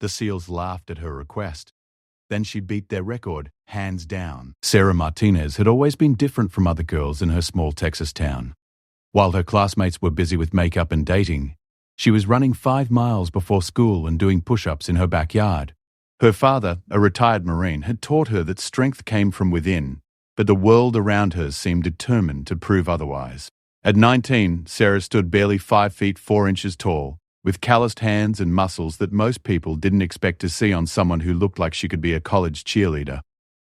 The SEALs laughed at her request. Then she beat their record, hands down. Sarah Martinez had always been different from other girls in her small Texas town. While her classmates were busy with makeup and dating, she was running 5 miles before school and doing push-ups in her backyard. Her father, a retired Marine, had taught her that strength came from within, but the world around her seemed determined to prove otherwise. At 19, Sarah stood barely 5 feet 4 inches tall, with calloused hands and muscles that most people didn't expect to see on someone who looked like she could be a college cheerleader.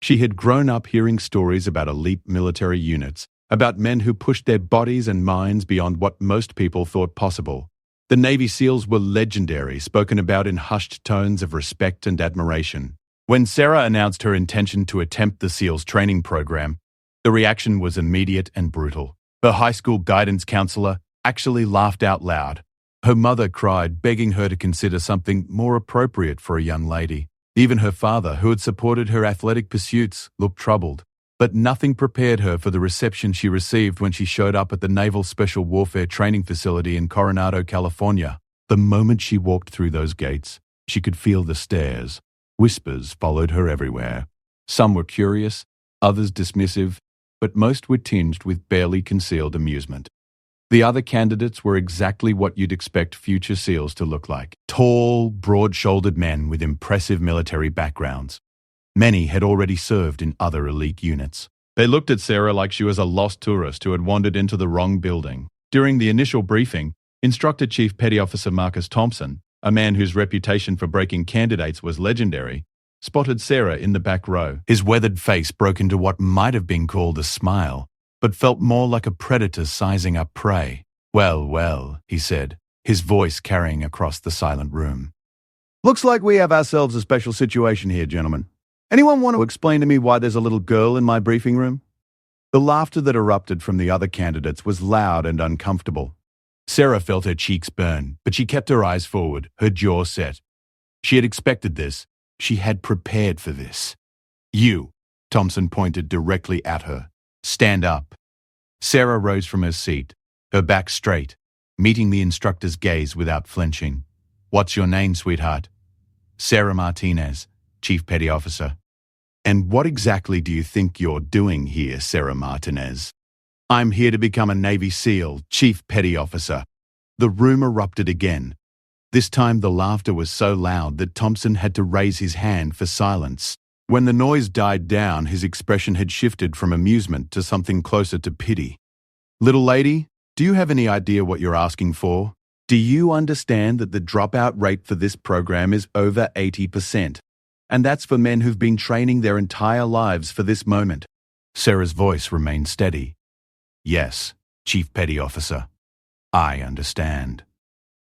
She had grown up hearing stories about elite military units, about men who pushed their bodies and minds beyond what most people thought possible. The Navy SEALs were legendary, spoken about in hushed tones of respect and admiration. When Sarah announced her intention to attempt the SEALs training program, the reaction was immediate and brutal. Her high school guidance counselor actually laughed out loud. Her mother cried, begging her to consider something more appropriate for a young lady. Even her father, who had supported her athletic pursuits, looked troubled. But nothing prepared her for the reception she received when she showed up at the Naval Special Warfare Training Facility in Coronado, California. The moment she walked through those gates, she could feel the stares. Whispers followed her everywhere. Some were curious, others dismissive, but most were tinged with barely concealed amusement. The other candidates were exactly what you'd expect future SEALs to look like. Tall, broad-shouldered men with impressive military backgrounds. Many had already served in other elite units. They looked at Sarah like she was a lost tourist who had wandered into the wrong building. During the initial briefing, Instructor Chief Petty Officer Marcus Thompson, a man whose reputation for breaking candidates was legendary, spotted Sarah in the back row. His weathered face broke into what might have been called a smile, but felt more like a predator sizing up prey. "Well, well," he said, his voice carrying across the silent room. "Looks like we have ourselves a special situation here, gentlemen. Anyone want to explain to me why there's a little girl in my briefing room?" The laughter that erupted from the other candidates was loud and uncomfortable. Sarah felt her cheeks burn, but she kept her eyes forward, her jaw set. She had expected this. She had prepared for this. "You," Thompson pointed directly at her. "Stand up." Sarah rose from her seat, her back straight, meeting the instructor's gaze without flinching. "What's your name, sweetheart?" "Sarah Martinez, Chief Petty Officer." "And what exactly do you think you're doing here, Sarah Martinez?" "I'm here to become a Navy SEAL, Chief Petty Officer." The room erupted again. This time the laughter was so loud that Thompson had to raise his hand for silence. When the noise died down, his expression had shifted from amusement to something closer to pity. "Little lady, do you have any idea what you're asking for? Do you understand that the dropout rate for this program is over 80%? And that's for men who've been training their entire lives for this moment." Sarah's voice remained steady. "Yes, Chief Petty Officer. I understand."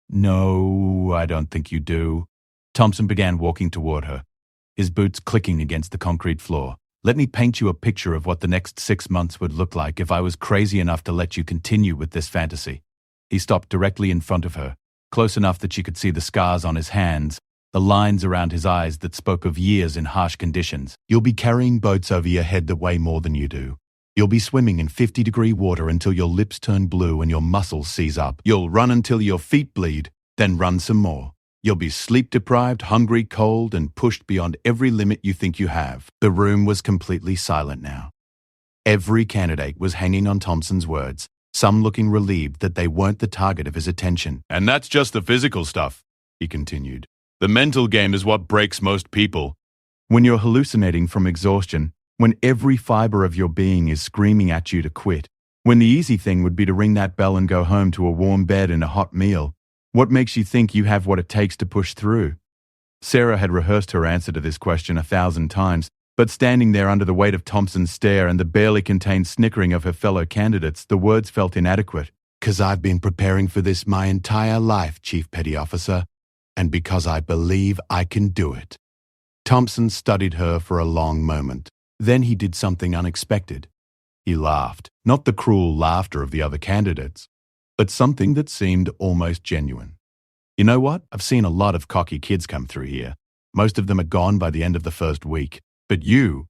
"No, I don't think you do." Thompson began walking toward her, his boots clicking against the concrete floor. "Let me paint you a picture of what the next 6 months would look like if I was crazy enough to let you continue with this fantasy." He stopped directly in front of her, close enough that she could see the scars on his hands, the lines around his eyes that spoke of years in harsh conditions. "You'll be carrying boats over your head that weigh more than you do. You'll be swimming in 50-degree water until your lips turn blue and your muscles seize up. You'll run until your feet bleed, then run some more. You'll be sleep-deprived, hungry, cold, and pushed beyond every limit you think you have." The room was completely silent now. Every candidate was hanging on Thompson's words, some looking relieved that they weren't the target of his attention. "And that's just the physical stuff," he continued. "The mental game is what breaks most people. When you're hallucinating from exhaustion, when every fiber of your being is screaming at you to quit, when the easy thing would be to ring that bell and go home to a warm bed and a hot meal, what makes you think you have what it takes to push through?" Sarah had rehearsed her answer to this question 1,000 times, but standing there under the weight of Thompson's stare and the barely contained snickering of her fellow candidates, the words felt inadequate. "'Cause I've been preparing for this my entire life, Chief Petty Officer, and because I believe I can do it." Thompson studied her for a long moment. Then he did something unexpected. He laughed, not the cruel laughter of the other candidates, but something that seemed almost genuine. "You know what? I've seen a lot of cocky kids come through here. Most of them are gone by the end of the first week. But you,"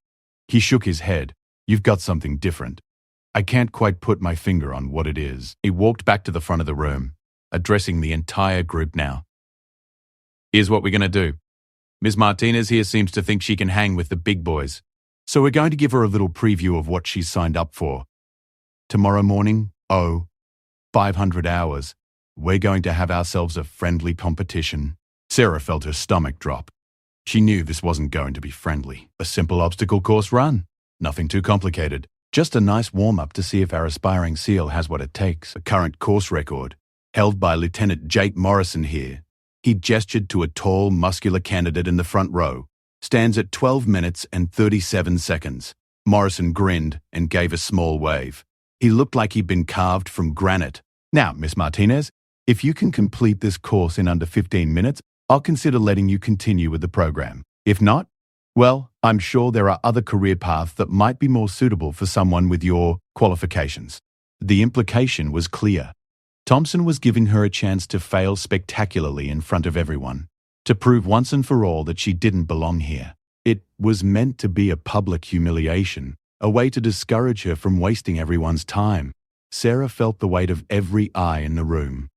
he shook his head, "you've got something different. I can't quite put my finger on what it is." He walked back to the front of the room, addressing the entire group now. "Here's what we're going to do. Miss Martinez here seems to think she can hang with the big boys. So we're going to give her a little preview of what she's signed up for. Tomorrow morning, 500 hours, we're going to have ourselves a friendly competition. Sarah felt her stomach drop. She knew this wasn't going to be friendly. A simple obstacle course run. Nothing too complicated. Just a nice warm-up to see if our aspiring SEAL has what it takes. A current course record, held by Lieutenant Jake Morrison here. He gestured to a tall, muscular candidate in the front row. Stands at 12 minutes and 37 seconds. Morrison grinned and gave a small wave. He looked like he'd been carved from granite. Now, Miss Martinez, if you can complete this course in under 15 minutes, I'll consider letting you continue with the program. If not, well, I'm sure there are other career paths that might be more suitable for someone with your qualifications. The implication was clear. Thompson was giving her a chance to fail spectacularly in front of everyone, to prove once and for all that she didn't belong here. It was meant to be a public humiliation, a way to discourage her from wasting everyone's time. Sarah felt the weight of every eye in the room.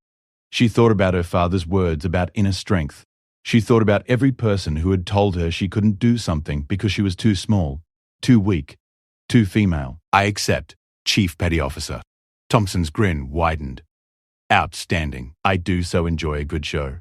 She thought about her father's words about inner strength. She thought about every person who had told her she couldn't do something because she was too small, too weak, too female. I accept, Chief Petty Officer. Thompson's grin widened. Outstanding. I do so enjoy a good show.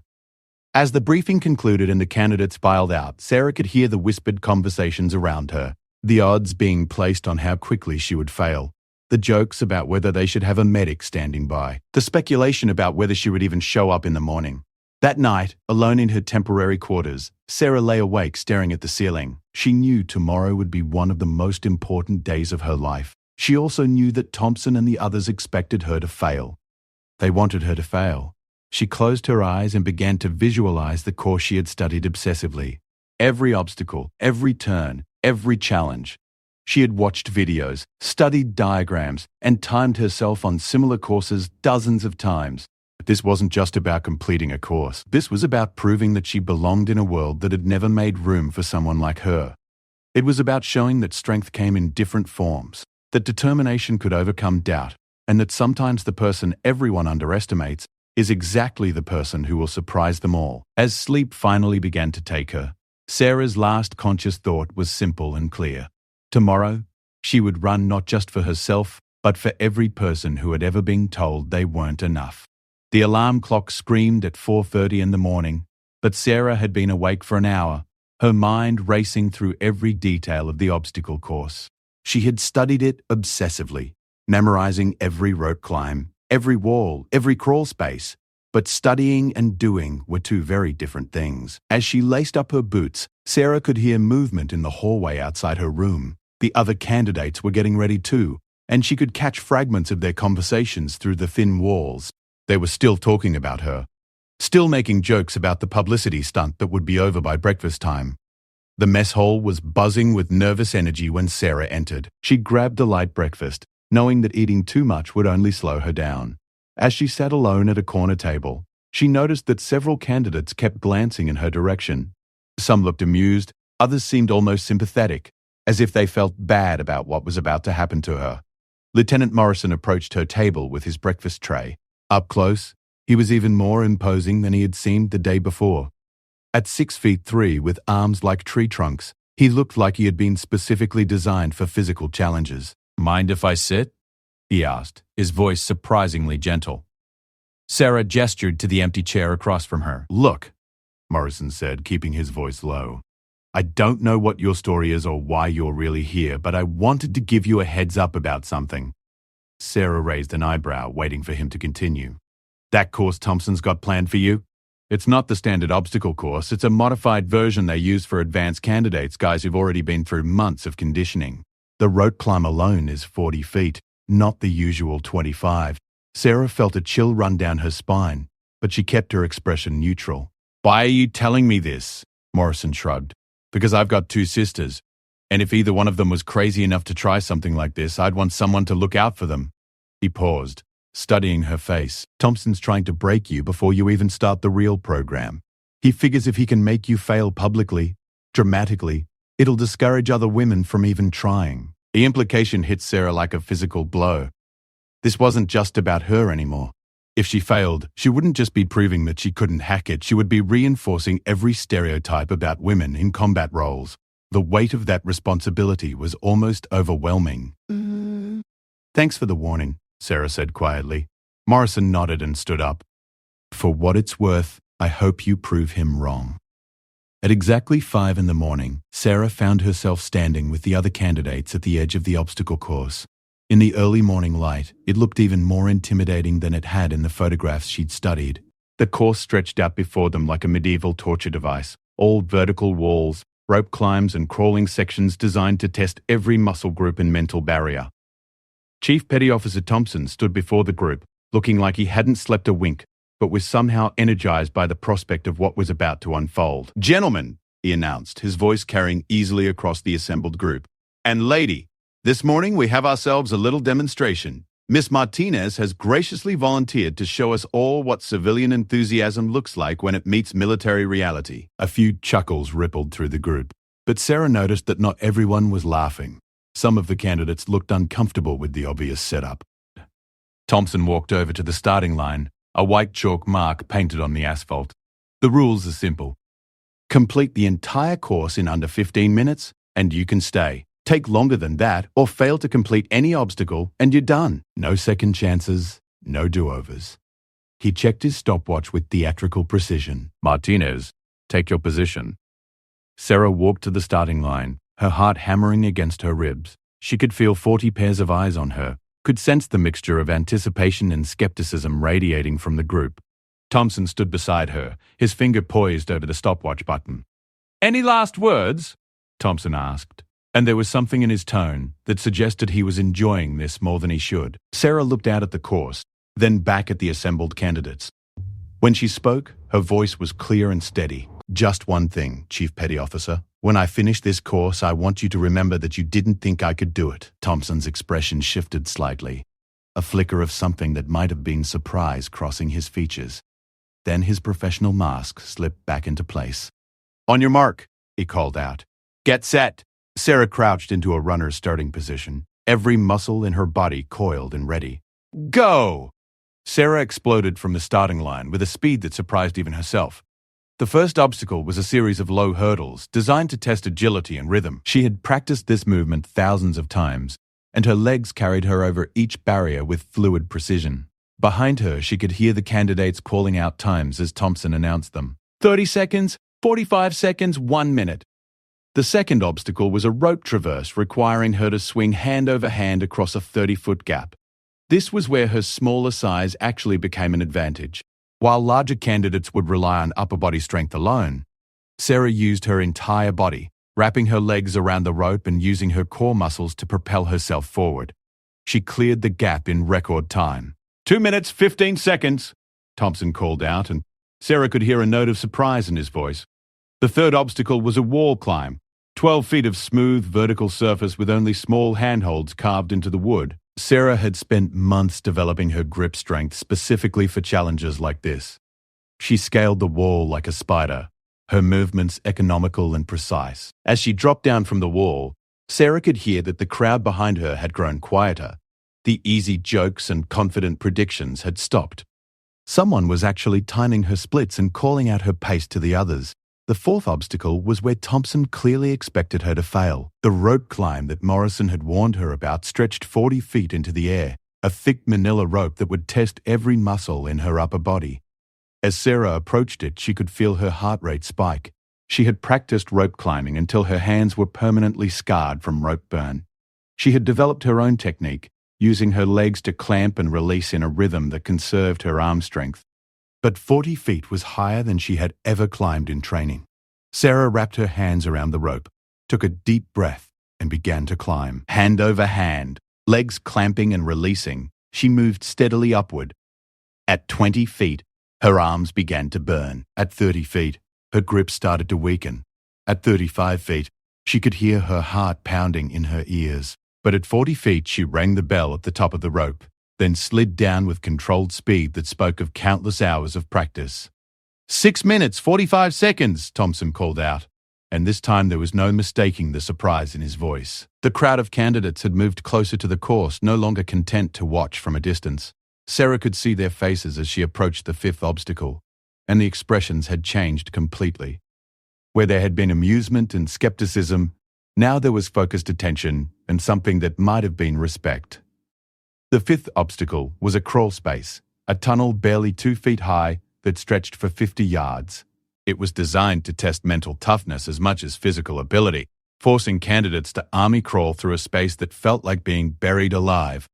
As the briefing concluded and the candidates filed out, Sarah could hear the whispered conversations around her, the odds being placed on how quickly she would fail, the jokes about whether they should have a medic standing by, the speculation about whether she would even show up in the morning. That night, alone in her temporary quarters, Sarah lay awake staring at the ceiling. She knew tomorrow would be one of the most important days of her life. She also knew that Thompson and the others expected her to fail. They wanted her to fail. She closed her eyes and began to visualize the course she had studied obsessively. Every obstacle, every turn, every challenge. She had watched videos, studied diagrams, and timed herself on similar courses dozens of times. But this wasn't just about completing a course. This was about proving that she belonged in a world that had never made room for someone like her. It was about showing that strength came in different forms, that determination could overcome doubt, and that sometimes the person everyone underestimates is exactly the person who will surprise them all. As sleep finally began to take her, Sarah's last conscious thought was simple and clear. Tomorrow, she would run not just for herself, but for every person who had ever been told they weren't enough. The alarm clock screamed at 4:30 in the morning, but Sarah had been awake for an hour, her mind racing through every detail of the obstacle course. She had studied it obsessively, memorizing every rope climb, every wall, every crawl space. But studying and doing were two very different things. As she laced up her boots, Sarah could hear movement in the hallway outside her room. The other candidates were getting ready too, and she could catch fragments of their conversations through the thin walls. They were still talking about her, still making jokes about the publicity stunt that would be over by breakfast time. The mess hall was buzzing with nervous energy when Sarah entered. She grabbed a light breakfast, knowing that eating too much would only slow her down. As she sat alone at a corner table, she noticed that several candidates kept glancing in her direction. Some looked amused, others seemed almost sympathetic, as if they felt bad about what was about to happen to her. Lieutenant Morrison approached her table with his breakfast tray. Up close, he was even more imposing than he had seemed the day before. At 6'3", with arms like tree trunks, he looked like he had been specifically designed for physical challenges. "Mind if I sit?" he asked, his voice surprisingly gentle. Sarah gestured to the empty chair across from her. "Look," Morrison said, keeping his voice low. "I don't know what your story is or why you're really here, but I wanted to give you a heads up about something." Sarah raised an eyebrow, waiting for him to continue. "That course Thompson's got planned for you? It's not the standard obstacle course. It's a modified version they use for advanced candidates, guys who've already been through months of conditioning. The rope climb alone is 40 feet, not the usual 25. Sarah felt a chill run down her spine, but she kept her expression neutral. "Why are you telling me this?" Morrison shrugged. "Because I've got two sisters, and if either one of them was crazy enough to try something like this, I'd want someone to look out for them." He paused, studying her face. "Thompson's trying to break you before you even start the real program. He figures if he can make you fail publicly, dramatically, it'll discourage other women from even trying." The implication hit Sarah like a physical blow. This wasn't just about her anymore. If she failed, she wouldn't just be proving that she couldn't hack it, she would be reinforcing every stereotype about women in combat roles. The weight of that responsibility was almost overwhelming. Thanks for the warning, Sarah said quietly. Morrison nodded and stood up. For what it's worth, I hope you prove him wrong. At exactly 5 in the morning, Sarah found herself standing with the other candidates at the edge of the obstacle course. In the early morning light, it looked even more intimidating than it had in the photographs she'd studied. The course stretched out before them like a medieval torture device, all vertical walls, rope climbs and crawling sections designed to test every muscle group and mental barrier. Chief Petty Officer Thompson stood before the group, looking like he hadn't slept a wink, but was somehow energized by the prospect of what was about to unfold. "Gentlemen," he announced, his voice carrying easily across the assembled group, "and lady, this morning we have ourselves a little demonstration. Miss Martinez has graciously volunteered to show us all what civilian enthusiasm looks like when it meets military reality." A few chuckles rippled through the group, but Sarah noticed that not everyone was laughing. Some of the candidates looked uncomfortable with the obvious setup. Thompson walked over to the starting line, a white chalk mark painted on the asphalt. "The rules are simple. Complete the entire course in under 15 minutes, and you can stay. Take longer than that, or fail to complete any obstacle, and you're done. No second chances, no do-overs." He checked his stopwatch with theatrical precision. "Martinez, take your position." Sarah walked to the starting line, her heart hammering against her ribs. She could feel 40 pairs of eyes on her, could sense the mixture of anticipation and skepticism radiating from the group. Thompson stood beside her, his finger poised over the stopwatch button. "Any last words?" Thompson asked, and there was something in his tone that suggested he was enjoying this more than he should. Sarah looked out at the course, then back at the assembled candidates. When she spoke, her voice was clear and steady. "Just one thing, Chief Petty Officer. When I finish this course, I want you to remember that you didn't think I could do it." Thompson's expression shifted slightly, a flicker of something that might have been surprise crossing his features. Then his professional mask slipped back into place. "On your mark," he called out. "Get set." Sarah crouched into a runner's starting position, every muscle in her body coiled and ready. "Go!" Sarah exploded from the starting line with a speed that surprised even herself. The first obstacle was a series of low hurdles designed to test agility and rhythm. She had practiced this movement thousands of times, and her legs carried her over each barrier with fluid precision. Behind her, she could hear the candidates calling out times as Thompson announced them. 30 seconds, 45 seconds, 1 minute. The second obstacle was a rope traverse requiring her to swing hand over hand across a 30-foot gap. This was where her smaller size actually became an advantage. While larger candidates would rely on upper body strength alone, Sarah used her entire body, wrapping her legs around the rope and using her core muscles to propel herself forward. She cleared the gap in record time. 2 minutes, 15 seconds, Thompson called out, and Sarah could hear a note of surprise in his voice. The third obstacle was a wall climb, 12 feet of smooth, vertical surface with only small handholds carved into the wood. Sarah had spent months developing her grip strength specifically for challenges like this. She scaled the wall like a spider, her movements economical and precise. As she dropped down from the wall, Sarah could hear that the crowd behind her had grown quieter. The easy jokes and confident predictions had stopped. Someone was actually timing her splits and calling out her pace to the others. The fourth obstacle was where Thompson clearly expected her to fail. The rope climb that Morrison had warned her about stretched 40 feet into the air, a thick manila rope that would test every muscle in her upper body. As Sarah approached it, she could feel her heart rate spike. She had practiced rope climbing until her hands were permanently scarred from rope burn. She had developed her own technique, using her legs to clamp and release in a rhythm that conserved her arm strength. But 40 feet was higher than she had ever climbed in training. Sarah wrapped her hands around the rope, took a deep breath, and began to climb. Hand over hand, legs clamping and releasing, she moved steadily upward. At 20 feet, her arms began to burn. At 30 feet, her grip started to weaken. At 35 feet, she could hear her heart pounding in her ears. But at 40 feet, she rang the bell at the top of the rope, then slid down with controlled speed that spoke of countless hours of practice. 6 minutes, 45 seconds, Thompson called out, and this time there was no mistaking the surprise in his voice. The crowd of candidates had moved closer to the course, no longer content to watch from a distance. Sarah could see their faces as she approached the fifth obstacle, and the expressions had changed completely. Where there had been amusement and skepticism, now there was focused attention and something that might have been respect. The fifth obstacle was a crawl space, a tunnel barely 2 feet high that stretched for 50 yards. It was designed to test mental toughness as much as physical ability, forcing candidates to army crawl through a space that felt like being buried alive.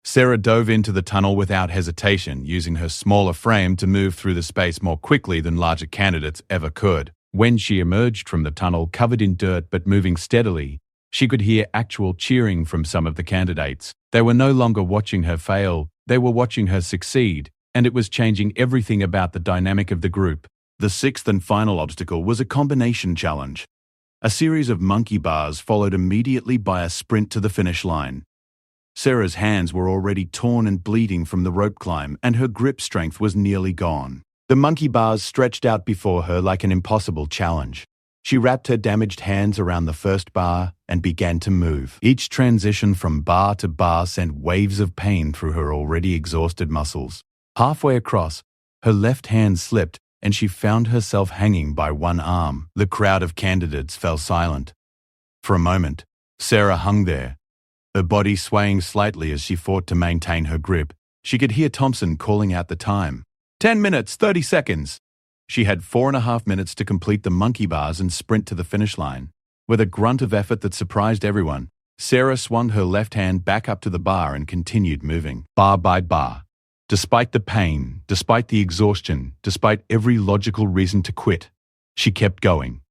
Sarah dove into the tunnel without hesitation, using her smaller frame to move through the space more quickly than larger candidates ever could. When she emerged from the tunnel covered in dirt but moving steadily, she could hear actual cheering from some of the candidates. They were no longer watching her fail, they were watching her succeed, and it was changing everything about the dynamic of the group. The sixth and final obstacle was a combination challenge. A series of monkey bars followed immediately by a sprint to the finish line. Sarah's hands were already torn and bleeding from the rope climb, and her grip strength was nearly gone. The monkey bars stretched out before her like an impossible challenge. She wrapped her damaged hands around the first bar and began to move. Each transition from bar to bar sent waves of pain through her already exhausted muscles. Halfway across, her left hand slipped and she found herself hanging by one arm. The crowd of candidates fell silent. For a moment, Sarah hung there, her body swaying slightly as she fought to maintain her grip. She could hear Thompson calling out the time. 10 minutes, 30 seconds. She had 4.5 minutes to complete the monkey bars and sprint to the finish line. With a grunt of effort that surprised everyone, Sarah swung her left hand back up to the bar and continued moving, bar by bar. Despite the pain, despite the exhaustion, despite every logical reason to quit, she kept going.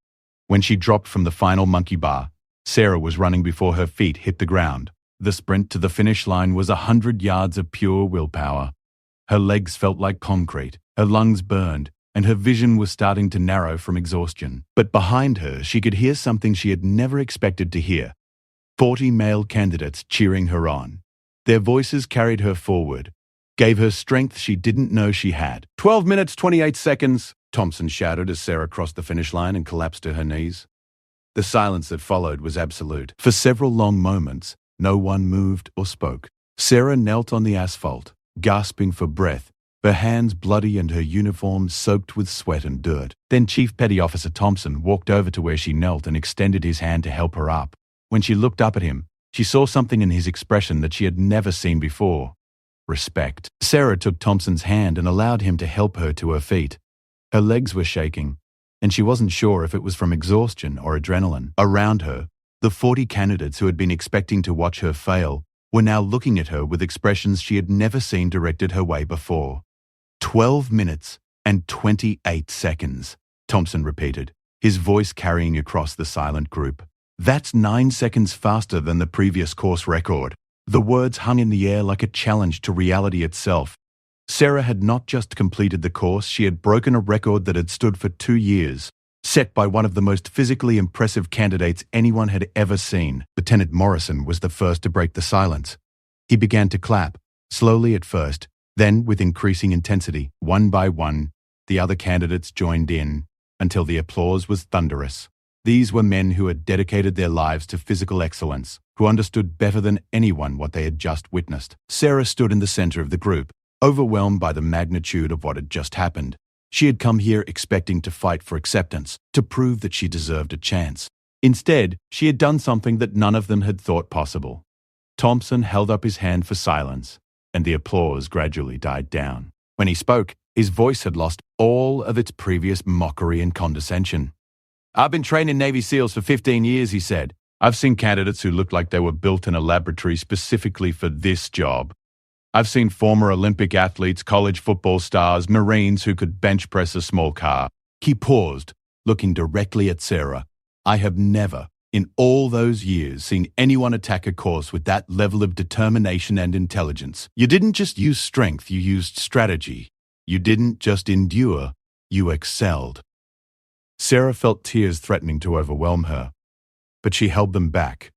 When she dropped from the final monkey bar, Sarah was running before her feet hit the ground. The sprint to the finish line was 100 yards of pure willpower. Her legs felt like concrete, her lungs burned, and her vision was starting to narrow from exhaustion. But behind her, she could hear something she had never expected to hear. 40 male candidates cheering her on. Their voices carried her forward, gave her strength she didn't know she had. 12 minutes, 28 seconds, Thompson shouted as Sarah crossed the finish line and collapsed to her knees. The silence that followed was absolute. For several long moments, no one moved or spoke. Sarah knelt on the asphalt, gasping for breath, her hands bloody and her uniform soaked with sweat and dirt. Then Chief Petty Officer Thompson walked over to where she knelt and extended his hand to help her up. When she looked up at him, she saw something in his expression that she had never seen before. Respect. Sarah took Thompson's hand and allowed him to help her to her feet. Her legs were shaking, and she wasn't sure if it was from exhaustion or adrenaline. Around her, the 40 candidates who had been expecting to watch her fail were now looking at her with expressions she had never seen directed her way before. 12 minutes and 28 seconds, Thompson repeated, his voice carrying across the silent group. That's 9 seconds faster than the previous course record. The words hung in the air like a challenge to reality itself. Sarah had not just completed the course, she had broken a record that had stood for 2 years, set by one of the most physically impressive candidates anyone had ever seen. Lieutenant Morrison was the first to break the silence. He began to clap, slowly at first, then with increasing intensity. One by one, the other candidates joined in, until the applause was thunderous. These were men who had dedicated their lives to physical excellence, who understood better than anyone what they had just witnessed. Sarah stood in the center of the group, overwhelmed by the magnitude of what had just happened. She had come here expecting to fight for acceptance, to prove that she deserved a chance. Instead, she had done something that none of them had thought possible. Thompson held up his hand for silence, and the applause gradually died down. When he spoke, his voice had lost all of its previous mockery and condescension. "I've been training Navy SEALs for 15 years, he said. I've seen candidates who looked like they were built in a laboratory specifically for this job. I've seen former Olympic athletes, college football stars, Marines who could bench press a small car." He paused, looking directly at Sarah. "I have never, in all those years, seen anyone attack a course with that level of determination and intelligence. You didn't just use strength, you used strategy. You didn't just endure, you excelled." Sarah felt tears threatening to overwhelm her, but she held them back.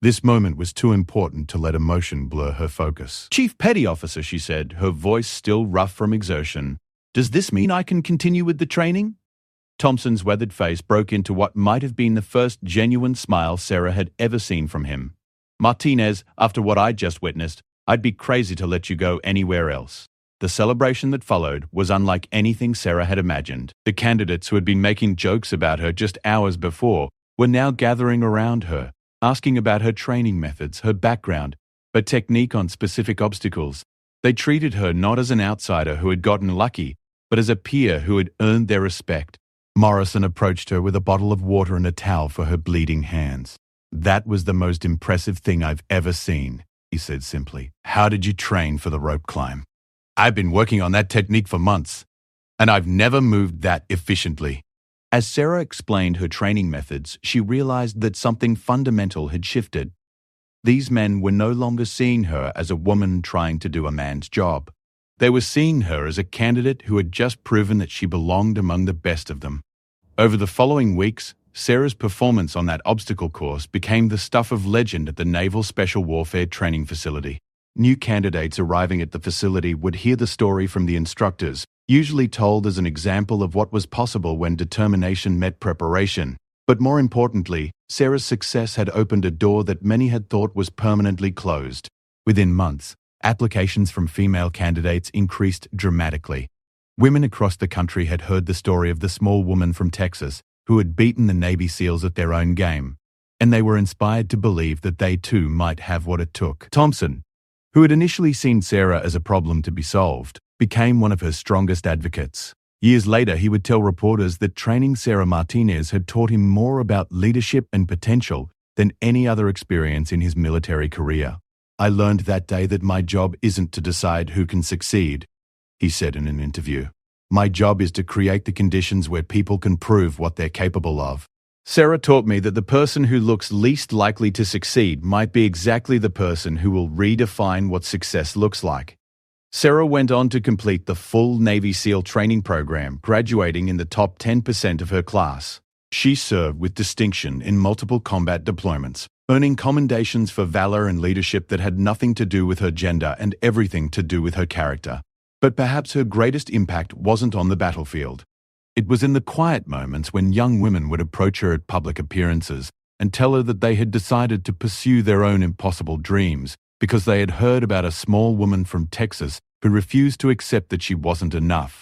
This moment was too important to let emotion blur her focus. "Chief Petty Officer," she said, her voice still rough from exertion, "does this mean I can continue with the training?" Thompson's weathered face broke into what might have been the first genuine smile Sarah had ever seen from him. "Martinez, after what I just witnessed, I'd be crazy to let you go anywhere else." The celebration that followed was unlike anything Sarah had imagined. The candidates who had been making jokes about her just hours before were now gathering around her, asking about her training methods, her background, her technique on specific obstacles. They treated her not as an outsider who had gotten lucky, but as a peer who had earned their respect. Morrison approached her with a bottle of water and a towel for her bleeding hands. "That was the most impressive thing I've ever seen," he said simply. "How did you train for the rope climb?" "I've been working on that technique for months, and I've never moved that efficiently." As Sarah explained her training methods, she realized that something fundamental had shifted. These men were no longer seeing her as a woman trying to do a man's job. They were seeing her as a candidate who had just proven that she belonged among the best of them. Over the following weeks, Sarah's performance on that obstacle course became the stuff of legend at the Naval Special Warfare Training Facility. New candidates arriving at the facility would hear the story from the instructors, usually told as an example of what was possible when determination met preparation. But more importantly, Sarah's success had opened a door that many had thought was permanently closed. Within months, applications from female candidates increased dramatically. Women across the country had heard the story of the small woman from Texas who had beaten the Navy SEALs at their own game, and they were inspired to believe that they too might have what it took. Thompson, who had initially seen Sarah as a problem to be solved, became one of her strongest advocates. Years later, he would tell reporters that training Sarah Martinez had taught him more about leadership and potential than any other experience in his military career. "I learned that day that my job isn't to decide who can succeed," he said in an interview. "My job is to create the conditions where people can prove what they're capable of." Sarah taught me that the person who looks least likely to succeed might be exactly the person who will redefine what success looks like. Sarah went on to complete the full Navy SEAL training program, graduating in the top 10% of her class. She served with distinction in multiple combat deployments, earning commendations for valor and leadership that had nothing to do with her gender and everything to do with her character. But perhaps her greatest impact wasn't on the battlefield. It was in the quiet moments when young women would approach her at public appearances and tell her that they had decided to pursue their own impossible dreams because they had heard about a small woman from Texas who refused to accept that she wasn't enough.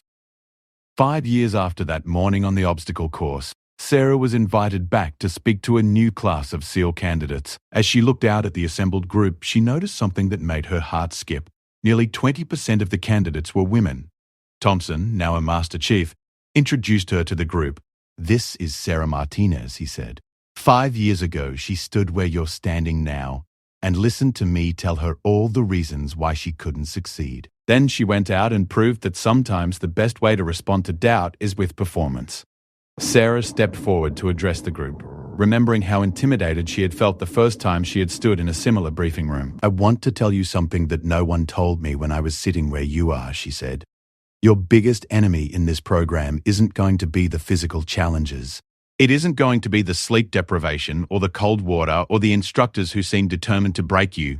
5 years after that morning on the obstacle course, Sarah was invited back to speak to a new class of SEAL candidates. As she looked out at the assembled group, she noticed something that made her heart skip. Nearly 20% of the candidates were women. Thompson, now a Master Chief, introduced her to the group. "This is Sarah Martinez," he said. "5 years ago, she stood where you're standing now and listened to me tell her all the reasons why she couldn't succeed. Then she went out and proved that sometimes the best way to respond to doubt is with performance." Sarah stepped forward to address the group, remembering how intimidated she had felt the first time she had stood in a similar briefing room. "I want to tell you something that no one told me when I was sitting where you are," she said. "Your biggest enemy in this program isn't going to be the physical challenges. It isn't going to be the sleep deprivation or the cold water or the instructors who seem determined to break you."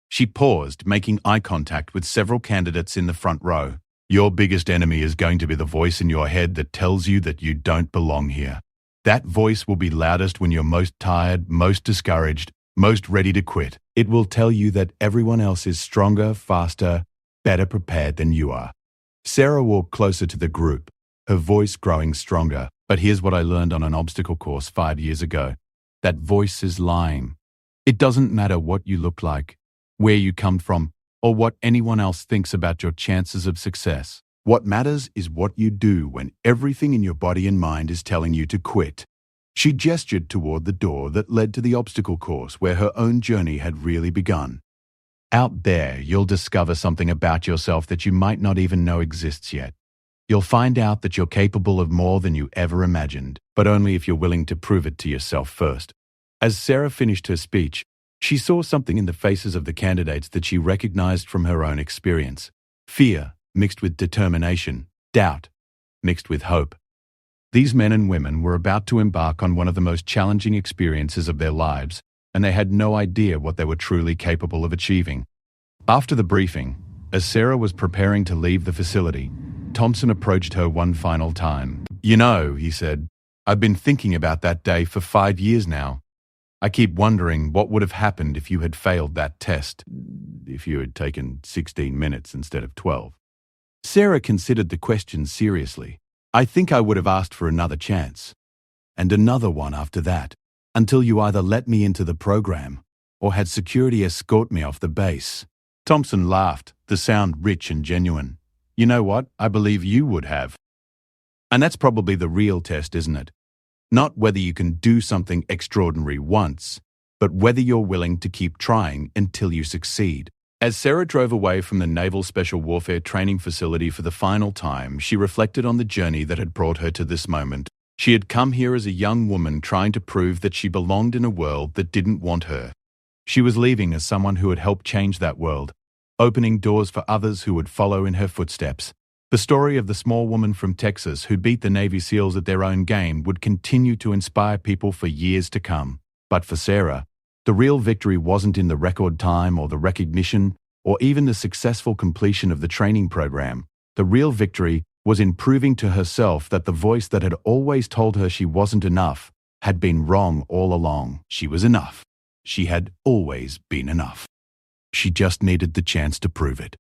She paused, making eye contact with several candidates in the front row. "Your biggest enemy is going to be the voice in your head that tells you that you don't belong here. That voice will be loudest when you're most tired, most discouraged, most ready to quit. It will tell you that everyone else is stronger, faster, better prepared than you are." Sarah walked closer to the group, her voice growing stronger. "But here's what I learned on an obstacle course 5 years ago. That voice is lying. It doesn't matter what you look like, where you come from, or what anyone else thinks about your chances of success. What matters is what you do when everything in your body and mind is telling you to quit." She gestured toward the door that led to the obstacle course where her own journey had really begun. "Out there, you'll discover something about yourself that you might not even know exists yet. You'll find out that you're capable of more than you ever imagined, but only if you're willing to prove it to yourself first." As Sarah finished her speech, she saw something in the faces of the candidates that she recognized from her own experience. Fear mixed with determination, doubt mixed with hope. These men and women were about to embark on one of the most challenging experiences of their lives, and they had no idea what they were truly capable of achieving. After the briefing, as Sarah was preparing to leave the facility, Thompson approached her one final time. "You know," he said, "I've been thinking about that day for 5 years now. I keep wondering what would have happened if you had failed that test, if you had taken 16 minutes instead of 12. Sarah considered the question seriously. I think I would have asked for another chance. And another one after that, until you either let me into the program or had security escort me off the base. Thompson laughed, the sound rich and genuine. You know what? I believe you would have. And that's probably the real test, isn't it? Not whether you can do something extraordinary once, but whether you're willing to keep trying until you succeed. As Sarah drove away from the Naval Special Warfare Training Facility for the final time, she reflected on the journey that had brought her to this moment. She had come here as a young woman trying to prove that she belonged in a world that didn't want her. She was leaving as someone who had helped change that world, opening doors for others who would follow in her footsteps. The story of the small woman from Texas who beat the Navy SEALs at their own game would continue to inspire people for years to come. But for Sarah, the real victory wasn't in the record time or the recognition or even the successful completion of the training program. The real victory was in proving to herself that the voice that had always told her she wasn't enough had been wrong all along. She was enough. She had always been enough. She just needed the chance to prove it.